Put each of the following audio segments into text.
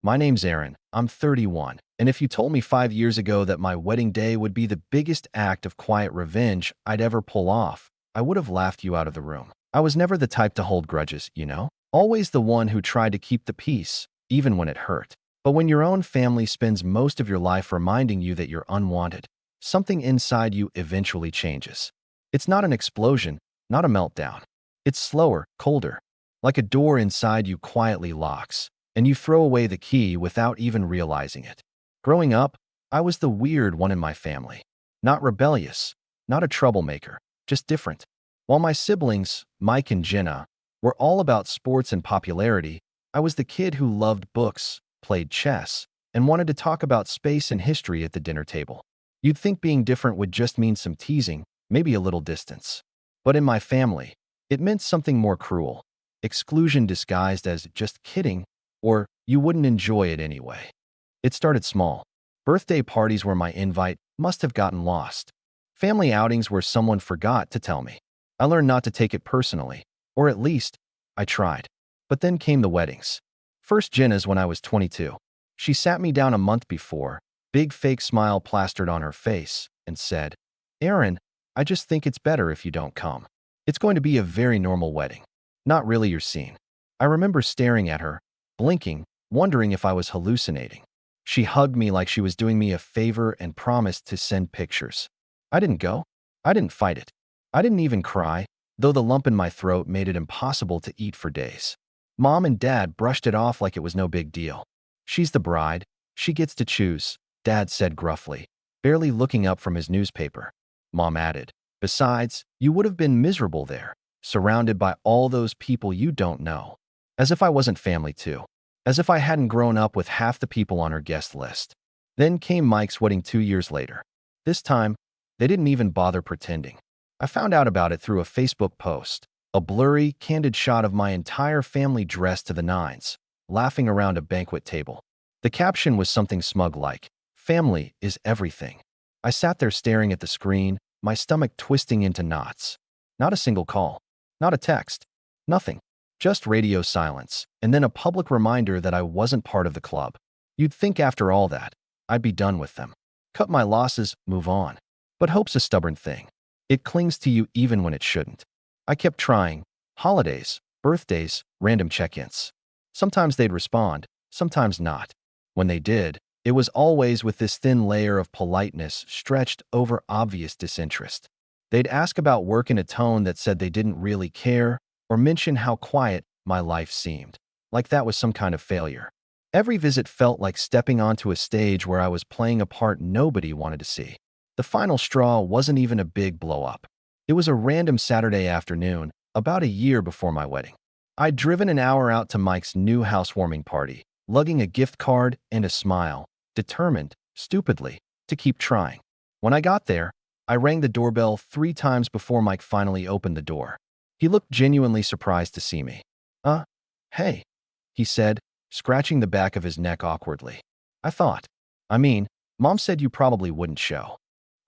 My name's Aaron. I'm 31. And if you told me 5 years ago that my wedding day would be the biggest act of quiet revenge I'd ever pull off, I would have laughed you out of the room. I was never the type to hold grudges, you know? Always the one who tried to keep the peace, even when it hurt. But when your own family spends most of your life reminding you that you're unwanted, something inside you eventually changes. It's not an explosion, not a meltdown. It's slower, colder, like a door inside you quietly locks, and you throw away the key without even realizing it. Growing up, I was the weird one in my family. Not rebellious, not a troublemaker, just different. While my siblings, Mike and Jenna, were all about sports and popularity, I was the kid who loved books, played chess, and wanted to talk about space and history at the dinner table. You'd think being different would just mean some teasing, maybe a little distance. But in my family, it meant something more cruel. Exclusion disguised as just kidding, or you wouldn't enjoy it anyway. It started small. Birthday parties where my invite must have gotten lost. Family outings where someone forgot to tell me. I learned not to take it personally, or at least, I tried. But then came the weddings. First Jenna's when I was 22. She sat me down a month before, big fake smile plastered on her face, and said, "Aaron, I just think it's better if you don't come. It's going to be a very normal wedding. Not really your scene." I remember staring at her, blinking, wondering if I was hallucinating. She hugged me like she was doing me a favor and promised to send pictures. I didn't go. I didn't fight it. I didn't even cry, though the lump in my throat made it impossible to eat for days. Mom and Dad brushed it off like it was no big deal. "She's the bride. She gets to choose," Dad said gruffly, barely looking up from his newspaper. Mom added, "Besides, you would have been miserable there, surrounded by all those people you don't know." As if I wasn't family too. As if I hadn't grown up with half the people on her guest list. Then came Mike's wedding 2 years later. This time, they didn't even bother pretending. I found out about it through a Facebook post, a blurry, candid shot of my entire family dressed to the nines, laughing around a banquet table. The caption was something smug like, "Family is everything." I sat there staring at the screen, my stomach twisting into knots. Not a single call. Not a text. Nothing. Just radio silence, and then a public reminder that I wasn't part of the club. You'd think after all that, I'd be done with them. Cut my losses, move on. But hope's a stubborn thing. It clings to you even when it shouldn't. I kept trying. Holidays, birthdays, random check-ins. Sometimes they'd respond, sometimes not. When they did, it was always with this thin layer of politeness stretched over obvious disinterest. They'd ask about work in a tone that said they didn't really care, or mention how quiet my life seemed, like that was some kind of failure. Every visit felt like stepping onto a stage where I was playing a part nobody wanted to see. The final straw wasn't even a big blow-up. It was a random Saturday afternoon, about a year before my wedding. I'd driven an hour out to Mike's new housewarming party, lugging a gift card and a smile, determined, stupidly, to keep trying. When I got there, I rang the doorbell 3 times before Mike finally opened the door. He looked genuinely surprised to see me. Hey," he said, scratching the back of his neck awkwardly. Mom said you probably wouldn't show."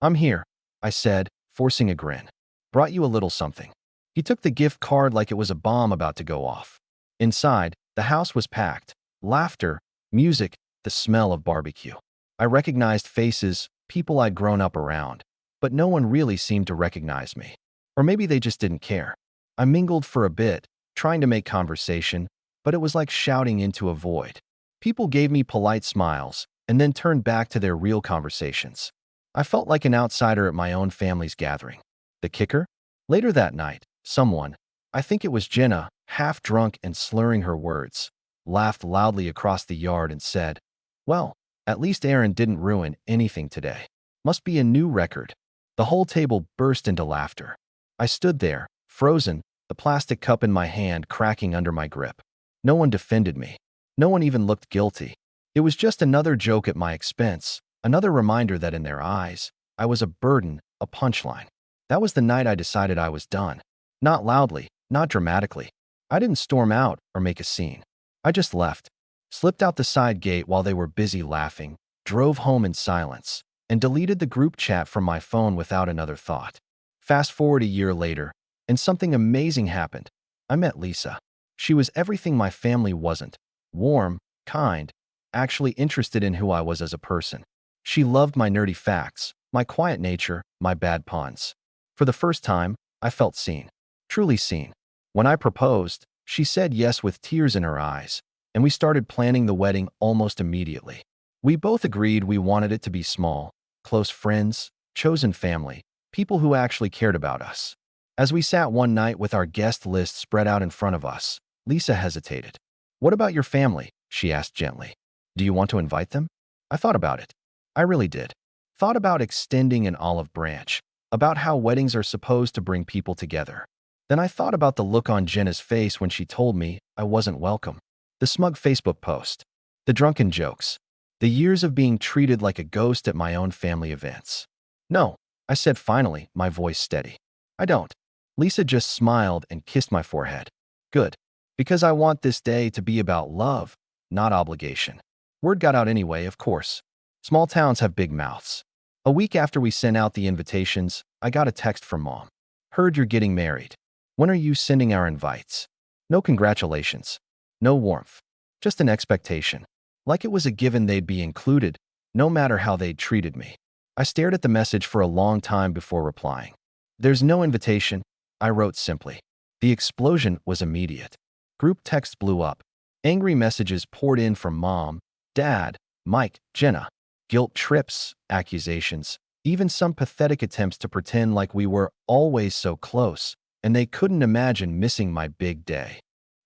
"I'm here," I said, forcing a grin. "Brought you a little something." He took the gift card like it was a bomb about to go off. Inside, the house was packed. Laughter, music, the smell of barbecue. I recognized faces, people I'd grown up around, but no one really seemed to recognize me. Or maybe they just didn't care. I mingled for a bit, trying to make conversation, but it was like shouting into a void. People gave me polite smiles, and then turned back to their real conversations. I felt like an outsider at my own family's gathering. The kicker? Later that night, someone, I think it was Jenna, half drunk and slurring her words, laughed loudly across the yard and said, "Well, at least Aaron didn't ruin anything today. Must be a new record." The whole table burst into laughter. I stood there, frozen, the plastic cup in my hand cracking under my grip. No one defended me. No one even looked guilty. It was just another joke at my expense, another reminder that in their eyes, I was a burden, a punchline. That was the night I decided I was done. Not loudly, not dramatically. I didn't storm out or make a scene. I just left, slipped out the side gate while they were busy laughing, drove home in silence, and deleted the group chat from my phone without another thought. Fast forward a year later, and something amazing happened. I met Lisa. She was everything my family wasn't. Warm, kind, actually interested in who I was as a person. She loved my nerdy facts, my quiet nature, my bad puns. For the first time, I felt seen, truly seen. When I proposed, she said yes with tears in her eyes, and we started planning the wedding almost immediately. We both agreed we wanted it to be small, close friends, chosen family, people who actually cared about us. As we sat one night with our guest list spread out in front of us, Lisa hesitated. "What about your family?" she asked gently. "Do you want to invite them?" I thought about it. I really did. Thought about extending an olive branch, about how weddings are supposed to bring people together. Then I thought about the look on Jenna's face when she told me I wasn't welcome. The smug Facebook post. The drunken jokes. The years of being treated like a ghost at my own family events. "No," I said finally, my voice steady. "I don't." Lisa just smiled and kissed my forehead. "Good. Because I want this day to be about love, not obligation." Word got out anyway, of course. Small towns have big mouths. A week after we sent out the invitations, I got a text from Mom. "Heard you're getting married. When are you sending our invites?" No congratulations. No warmth. Just an expectation. Like it was a given they'd be included, no matter how they'd treated me. I stared at the message for a long time before replying. "There's no invitation," I wrote simply. The explosion was immediate. Group text blew up. Angry messages poured in from Mom, Dad, Mike, Jenna. Guilt trips, accusations, even some pathetic attempts to pretend like we were always so close, and they couldn't imagine missing my big day.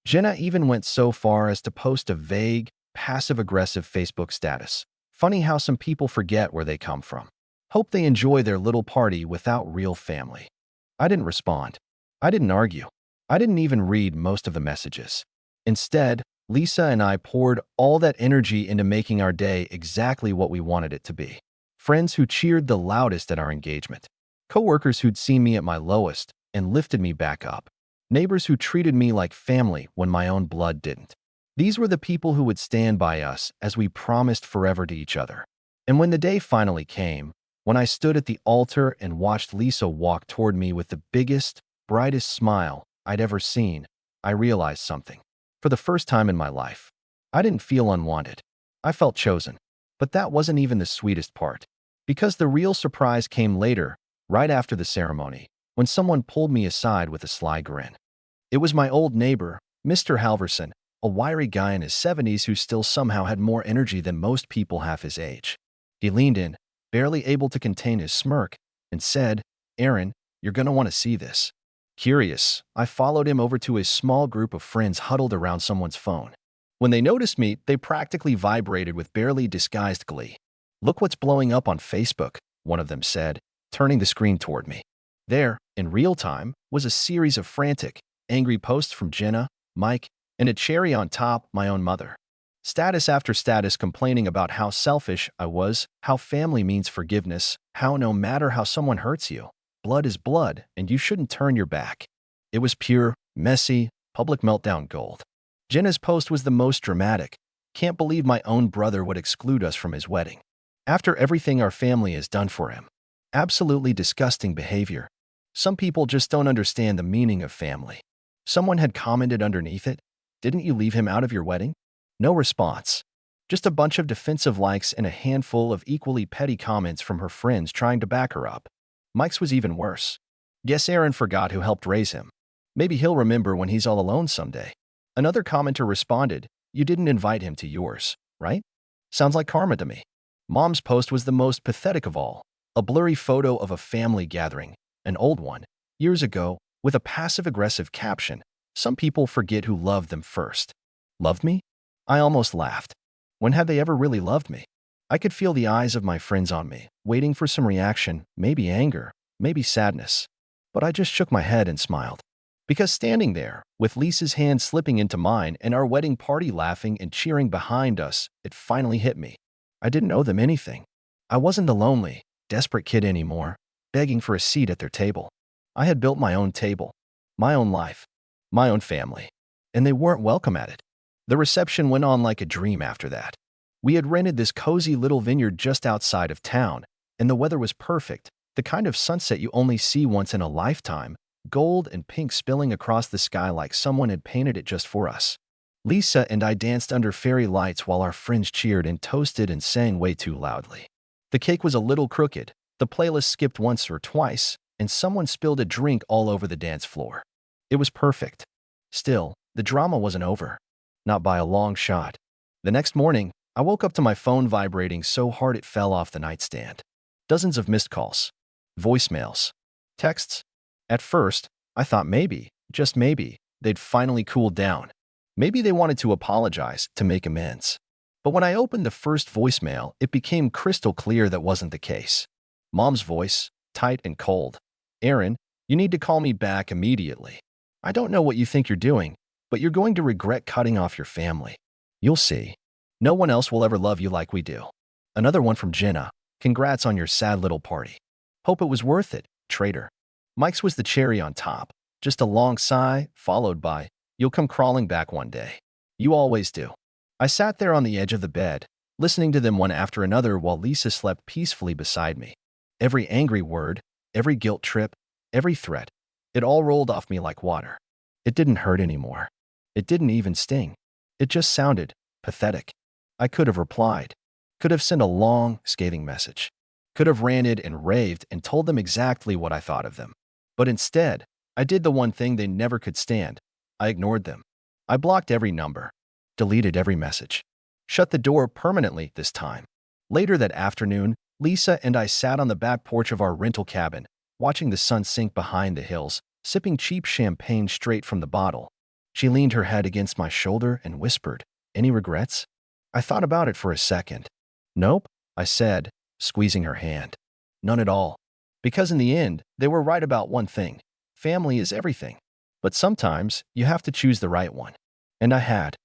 Jenna even went so far as to post a vague, passive-aggressive Facebook status. "Funny how some people forget where they come from. Hope they enjoy their little party without real family." I didn't respond. I didn't argue. I didn't even read most of the messages. Instead, Lisa and I poured all that energy into making our day exactly what we wanted it to be. Friends who cheered the loudest at our engagement. Coworkers who'd seen me at my lowest and lifted me back up. Neighbors who treated me like family when my own blood didn't. These were the people who would stand by us as we promised forever to each other. And when the day finally came, when I stood at the altar and watched Lisa walk toward me with the biggest, brightest smile I'd ever seen, I realized something. For the first time in my life, I didn't feel unwanted. I felt chosen. But that wasn't even the sweetest part. Because the real surprise came later, right after the ceremony, when someone pulled me aside with a sly grin. It was my old neighbor, Mr. Halverson, a wiry guy in his 70s who still somehow had more energy than most people half his age. He leaned in, barely able to contain his smirk, and said, "Aaron, you're gonna want to see this." Curious, I followed him over to his small group of friends huddled around someone's phone. When they noticed me, they practically vibrated with barely disguised glee. "Look what's blowing up on Facebook," one of them said, turning the screen toward me. There, in real time, was a series of frantic, angry posts from Jenna, Mike, and a cherry on top, my own mother. Status after status complaining about how selfish I was, how family means forgiveness, how no matter how someone hurts you, blood is blood, and you shouldn't turn your back. It was pure, messy, public meltdown gold. Jenna's post was the most dramatic. "Can't believe my own brother would exclude us from his wedding. After everything our family has done for him. Absolutely disgusting behavior. Some people just don't understand the meaning of family." Someone had commented underneath it, "Didn't you leave him out of your wedding?" No response. Just a bunch of defensive likes and a handful of equally petty comments from her friends trying to back her up. Mike's was even worse. "Guess Aaron forgot who helped raise him. Maybe he'll remember when he's all alone someday." Another commenter responded, "You didn't invite him to yours, right? Sounds like karma to me." Mom's post was the most pathetic of all. A blurry photo of a family gathering, an old one, years ago, with a passive-aggressive caption, "Some people forget who loved them first." Loved me? I almost laughed. When had they ever really loved me? I could feel the eyes of my friends on me, waiting for some reaction, maybe anger, maybe sadness. But I just shook my head and smiled. Because standing there, with Lisa's hand slipping into mine and our wedding party laughing and cheering behind us, it finally hit me. I didn't owe them anything. I wasn't the lonely, desperate kid anymore, begging for a seat at their table. I had built my own table, my own life, my own family, and they weren't welcome at it. The reception went on like a dream after that. We had rented this cozy little vineyard just outside of town, and the weather was perfect, the kind of sunset you only see once in a lifetime, gold and pink spilling across the sky like someone had painted it just for us. Lisa and I danced under fairy lights while our friends cheered and toasted and sang way too loudly. The cake was a little crooked, the playlist skipped once or twice, and someone spilled a drink all over the dance floor. It was perfect. Still, the drama wasn't over. Not by a long shot. The next morning, I woke up to my phone vibrating so hard it fell off the nightstand. Dozens of missed calls. Voicemails. Texts. At first, I thought maybe, just maybe, they'd finally cooled down. Maybe they wanted to apologize, to make amends. But when I opened the first voicemail, it became crystal clear that wasn't the case. Mom's voice, tight and cold. "Aaron, you need to call me back immediately. I don't know what you think you're doing, but you're going to regret cutting off your family. You'll see. No one else will ever love you like we do." Another one from Jenna. "Congrats on your sad little party. Hope it was worth it, traitor." Mike's was the cherry on top. Just a long sigh, followed by, "You'll come crawling back one day. You always do." I sat there on the edge of the bed, listening to them one after another while Lisa slept peacefully beside me. Every angry word, every guilt trip, every threat, it all rolled off me like water. It didn't hurt anymore. It didn't even sting. It just sounded pathetic. I could have replied, could have sent a long, scathing message, could have ranted and raved and told them exactly what I thought of them. But instead, I did the one thing they never could stand. I ignored them. I blocked every number, deleted every message, shut the door permanently this time. Later that afternoon, Lisa and I sat on the back porch of our rental cabin, watching the sun sink behind the hills, sipping cheap champagne straight from the bottle. She leaned her head against my shoulder and whispered, "Any regrets?" I thought about it for a second. "Nope," I said, squeezing her hand. "None at all. Because in the end, they were right about one thing. Family is everything. But sometimes, you have to choose the right one." And I had.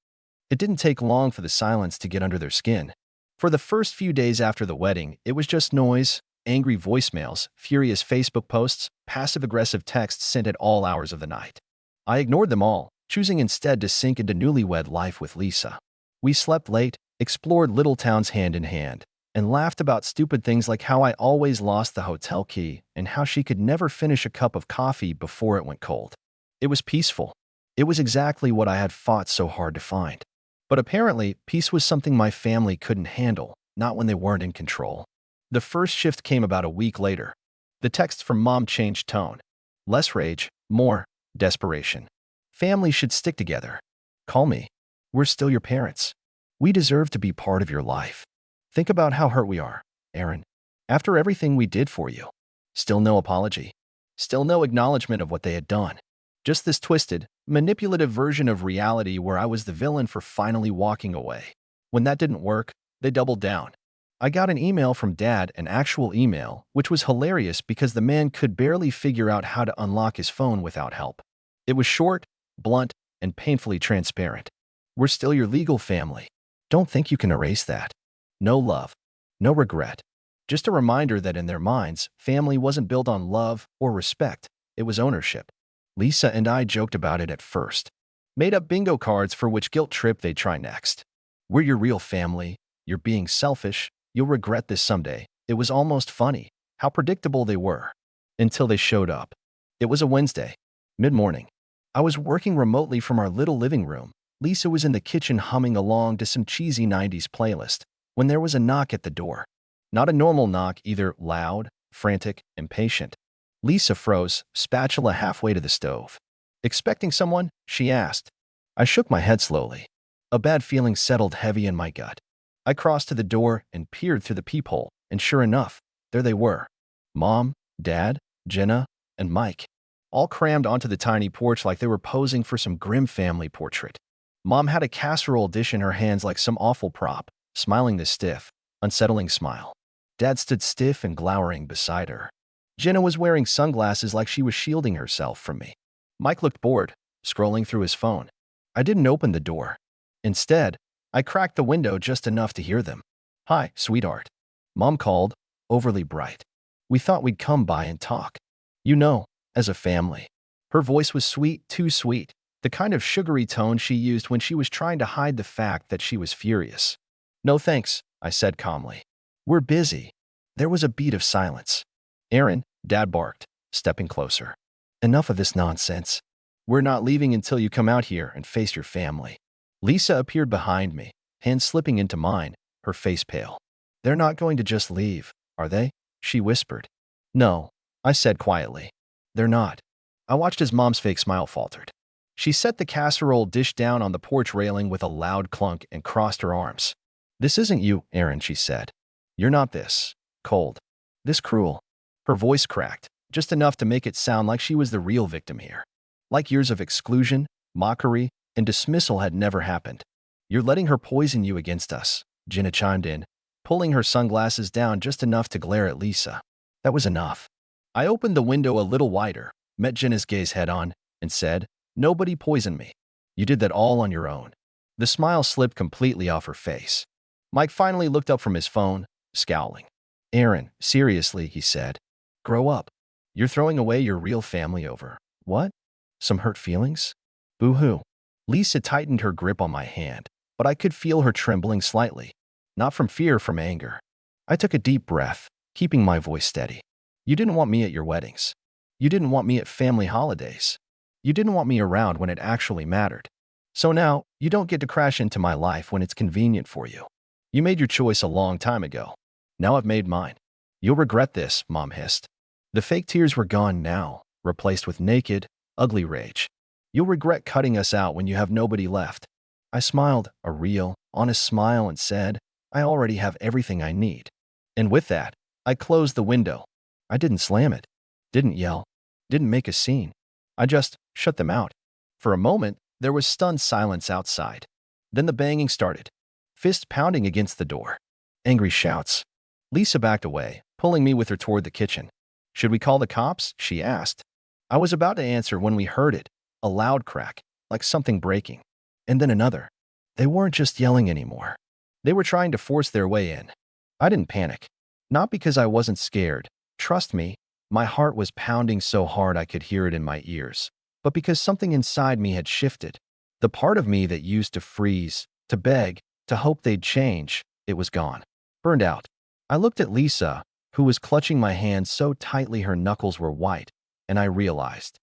It didn't take long for the silence to get under their skin. For the first few days after the wedding, it was just noise, angry voicemails, furious Facebook posts, passive-aggressive texts sent at all hours of the night. I ignored them all, choosing instead to sink into newlywed life with Lisa. We slept late, explored little towns hand in hand, and laughed about stupid things like how I always lost the hotel key and how she could never finish a cup of coffee before it went cold. It was peaceful. It was exactly what I had fought so hard to find. But apparently, peace was something my family couldn't handle, not when they weren't in control. The first shift came about a week later. The text from Mom changed tone. Less rage, more desperation. "Families should stick together. Call me. We're still your parents. We deserve to be part of your life. Think about how hurt we are, Aaron. After everything we did for you." Still no apology. Still no acknowledgement of what they had done. Just this twisted, manipulative version of reality where I was the villain for finally walking away. When that didn't work, they doubled down. I got an email from Dad, an actual email, which was hilarious because the man could barely figure out how to unlock his phone without help. It was short, blunt, and painfully transparent. "We're still your legal family. Don't think you can erase that. No love. No regret." Just a reminder that in their minds, family wasn't built on love or respect. It was ownership. Lisa and I joked about it at first. Made up bingo cards for which guilt trip they'd try next. "We're your real family. You're being selfish. You'll regret this someday." It was almost funny how predictable they were. Until they showed up. It was a Wednesday. Mid-morning. I was working remotely from our little living room. Lisa was in the kitchen humming along to some cheesy 90s playlist when there was a knock at the door. Not a normal knock, either loud, frantic, impatient. Lisa froze, spatula halfway to the stove. "Expecting someone?" she asked. I shook my head slowly. A bad feeling settled heavy in my gut. I crossed to the door and peered through the peephole, and sure enough, there they were. Mom, Dad, Jenna, and Mike. All crammed onto the tiny porch like they were posing for some grim family portrait. Mom had a casserole dish in her hands like some awful prop, smiling this stiff, unsettling smile. Dad stood stiff and glowering beside her. Jenna was wearing sunglasses like she was shielding herself from me. Mike looked bored, scrolling through his phone. I didn't open the door. Instead, I cracked the window just enough to hear them. "Hi, sweetheart." Mom called, overly bright. "We thought we'd come by and talk. You know, as a family." Her voice was sweet, too sweet, the kind of sugary tone she used when she was trying to hide the fact that she was furious. "No thanks," I said calmly. "We're busy." There was a beat of silence. "Aaron," Dad barked, stepping closer. "Enough of this nonsense. We're not leaving until you come out here and face your family." Lisa appeared behind me, hand slipping into mine, her face pale. They're not going to just leave, are they? She whispered. No, I said quietly. They're not. I watched as Mom's fake smile faltered. She set the casserole dish down on the porch railing with a loud clunk and crossed her arms. This isn't you, Aaron, she said. You're not this cold, this cruel. Her voice cracked, just enough to make it sound like she was the real victim here. Like years of exclusion, mockery, and dismissal had never happened. You're letting her poison you against us, Jenna chimed in, pulling her sunglasses down just enough to glare at Lisa. That was enough. I opened the window a little wider, met Jenna's gaze head-on, and said, Nobody poisoned me. You did that all on your own. The smile slipped completely off her face. Mike finally looked up from his phone, scowling. Aaron, seriously, he said. Grow up. You're throwing away your real family over. What? Some hurt feelings? Boo-hoo. Lisa tightened her grip on my hand, but I could feel her trembling slightly. Not from fear, from anger. I took a deep breath, keeping my voice steady. You didn't want me at your weddings. You didn't want me at family holidays. You didn't want me around when it actually mattered. So now, you don't get to crash into my life when it's convenient for you. You made your choice a long time ago. Now I've made mine. You'll regret this, Mom hissed. The fake tears were gone now, replaced with naked, ugly rage. You'll regret cutting us out when you have nobody left. I smiled, a real, honest smile, and said, I already have everything I need. And with that, I closed the window. I didn't slam it, didn't yell, didn't make a scene. I just shut them out. For a moment, there was stunned silence outside. Then the banging started, fist pounding against the door. Angry shouts. Lisa backed away, pulling me with her toward the kitchen. Should we call the cops? She asked. I was about to answer when we heard it, a loud crack, like something breaking. And then another. They weren't just yelling anymore. They were trying to force their way in. I didn't panic. Not because I wasn't scared. Trust me, my heart was pounding so hard I could hear it in my ears. But because something inside me had shifted. The part of me that used to freeze, to beg, to hope they'd change, it was gone. Burned out. I looked at Lisa, who was clutching my hand so tightly her knuckles were white, and I realized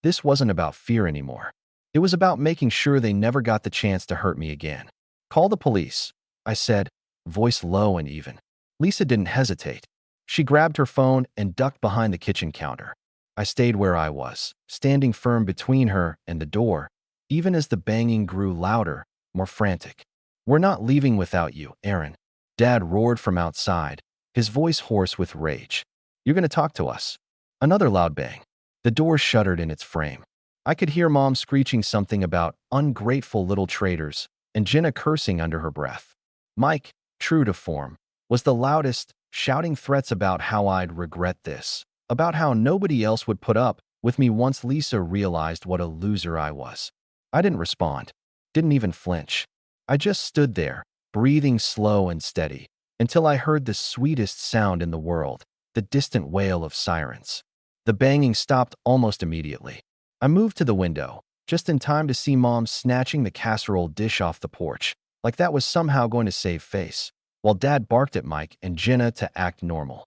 this wasn't about fear anymore. It was about making sure they never got the chance to hurt me again. Call the police, I said, voice low and even. Lisa didn't hesitate. She grabbed her phone and ducked behind the kitchen counter. I stayed where I was, standing firm between her and the door, even as the banging grew louder, more frantic. We're not leaving without you, Aaron. Dad roared from outside, his voice hoarse with rage. You're going to talk to us. Another loud bang. The door shuddered in its frame. I could hear Mom screeching something about ungrateful little traitors and Jenna cursing under her breath. Mike, true to form, was the loudest, shouting threats about how I'd regret this, about how nobody else would put up with me once Lisa realized what a loser I was. I didn't respond, didn't even flinch. I just stood there, breathing slow and steady, until I heard the sweetest sound in the world, the distant wail of sirens. The banging stopped almost immediately. I moved to the window, just in time to see Mom snatching the casserole dish off the porch, like that was somehow going to save face, while Dad barked at Mike and Jenna to act normal.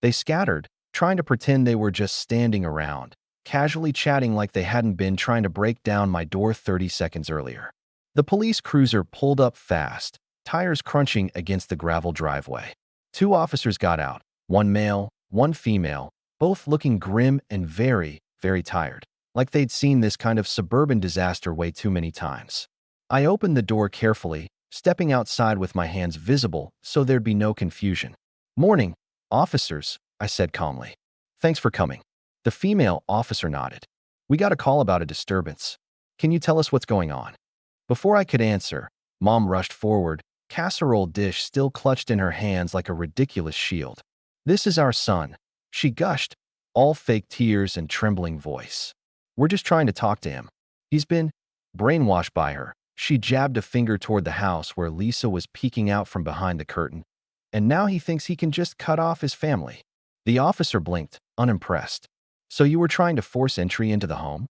They scattered, trying to pretend they were just standing around, casually chatting like they hadn't been trying to break down my door 30 seconds earlier. The police cruiser pulled up fast, tires crunching against the gravel driveway. 2 officers got out, 1 male, 1 female, both looking grim and very, very tired, like they'd seen this kind of suburban disaster way too many times. I opened the door carefully, stepping outside with my hands visible so there'd be no confusion. Morning, officers, I said calmly. Thanks for coming. The female officer nodded. We got a call about a disturbance. Can you tell us what's going on? Before I could answer, Mom rushed forward, casserole dish still clutched in her hands like a ridiculous shield. This is our son, she gushed, all fake tears and trembling voice. We're just trying to talk to him. He's been brainwashed by her. She jabbed a finger toward the house where Lisa was peeking out from behind the curtain. And now he thinks he can just cut off his family. The officer blinked, unimpressed. So you were trying to force entry into the home?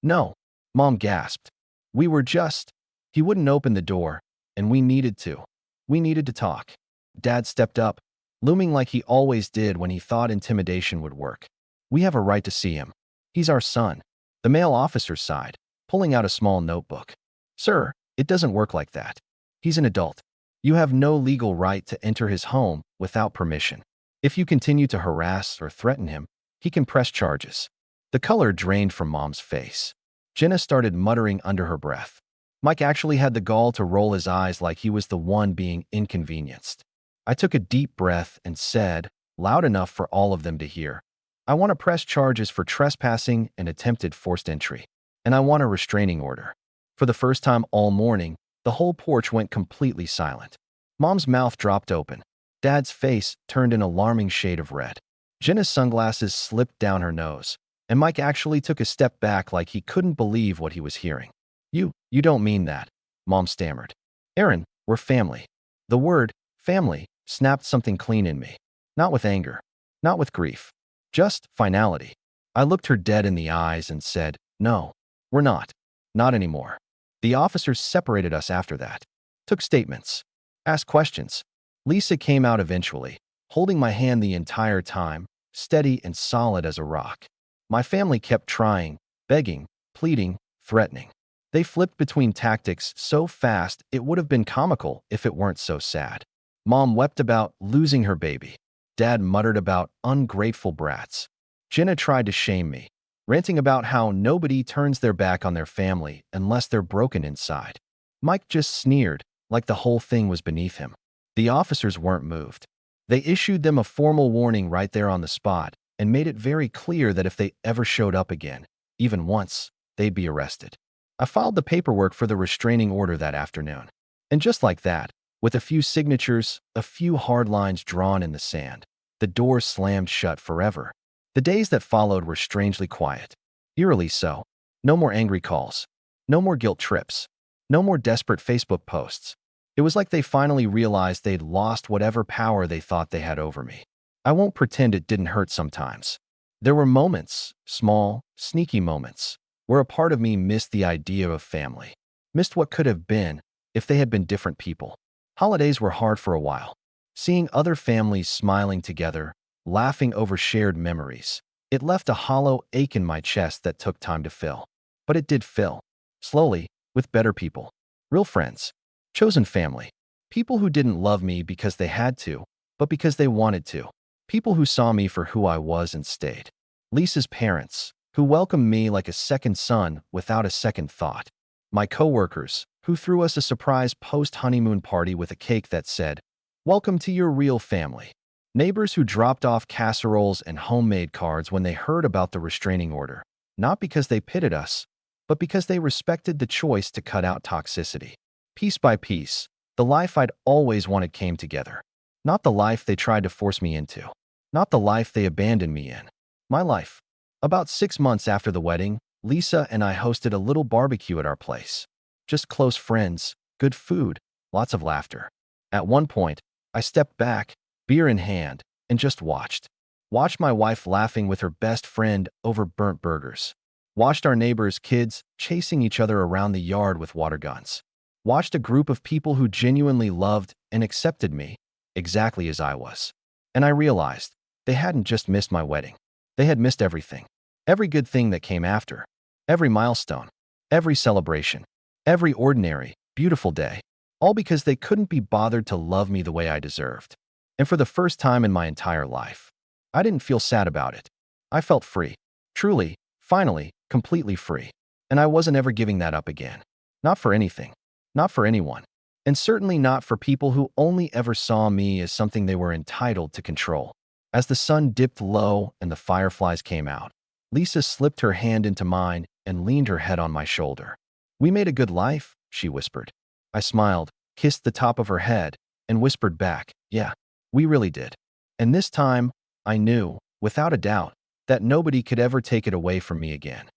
No, Mom gasped. We were just... He wouldn't open the door, and we needed to. We needed to talk. Dad stepped up, looming like he always did when he thought intimidation would work. We have a right to see him. He's our son. The male officer sighed, pulling out a small notebook. Sir, It doesn't work like that. He's an adult. You have no legal right to enter his home without permission. If you continue to harass or threaten him, he can press charges. The color drained from Mom's face. Jenna started muttering under her breath. Mike actually had the gall to roll his eyes like he was the one being inconvenienced. I took a deep breath and said, loud enough for all of them to hear, I want to press charges for trespassing and attempted forced entry. And I want a restraining order. For the first time all morning, the whole porch went completely silent. Mom's mouth dropped open. Dad's face turned an alarming shade of red. Jenna's sunglasses slipped down her nose, and Mike actually took a step back like he couldn't believe what he was hearing. You don't mean that, Mom stammered. Aaron, we're family. The word, family, snapped something clean in me. Not with anger. Not with grief. Just finality. I looked her dead in the eyes and said, no, we're not. Not anymore. The officers separated us after that. Took statements. Asked questions. Lisa came out eventually, holding my hand the entire time, steady and solid as a rock. My family kept trying, begging, pleading, threatening. They flipped between tactics so fast it would have been comical if it weren't so sad. Mom wept about losing her baby. Dad muttered about ungrateful brats. Jenna tried to shame me, ranting about how nobody turns their back on their family unless they're broken inside. Mike just sneered, like the whole thing was beneath him. The officers weren't moved. They issued them a formal warning right there on the spot and made it very clear that if they ever showed up again, even once, they'd be arrested. I filed the paperwork for the restraining order that afternoon. And just like that, with a few signatures, a few hard lines drawn in the sand, the door slammed shut forever. The days that followed were strangely quiet. Eerily so. No more angry calls. No more guilt trips. No more desperate Facebook posts. It was like they finally realized they'd lost whatever power they thought they had over me. I won't pretend it didn't hurt sometimes. There were moments, small, sneaky moments, where a part of me missed the idea of family. Missed what could have been if they had been different people. Holidays were hard for a while. Seeing other families smiling together, laughing over shared memories, it left a hollow ache in my chest that took time to fill. But it did fill. Slowly, with better people. Real friends. Chosen family. People who didn't love me because they had to, but because they wanted to. People who saw me for who I was and stayed. Lisa's parents, who welcomed me like a second son without a second thought. My coworkers, who threw us a surprise post-honeymoon party with a cake that said, "Welcome to your real family." Neighbors who dropped off casseroles and homemade cards when they heard about the restraining order, not because they pitted us, but because they respected the choice to cut out toxicity. Piece by piece, the life I'd always wanted came together. Not the life they tried to force me into. Not the life they abandoned me in. My life. About 6 months after the wedding, Lisa and I hosted a little barbecue at our place. Just close friends, good food, lots of laughter. At one point, I stepped back, beer in hand, and just watched. Watched my wife laughing with her best friend over burnt burgers. Watched our neighbors' kids chasing each other around the yard with water guns. Watched a group of people who genuinely loved and accepted me exactly as I was. And I realized they hadn't just missed my wedding. They had missed everything. Every good thing that came after. Every milestone. Every celebration. Every ordinary, beautiful day. All because they couldn't be bothered to love me the way I deserved. And for the first time in my entire life, I didn't feel sad about it. I felt free. Truly, finally, completely free. And I wasn't ever giving that up again. Not for anything. Not for anyone. And certainly not for people who only ever saw me as something they were entitled to control. As the sun dipped low and the fireflies came out, Lisa slipped her hand into mine and leaned her head on my shoulder. "We made a good life," she whispered. I smiled, kissed the top of her head, and whispered back, "Yeah, we really did." And this time, I knew, without a doubt, that nobody could ever take it away from me again.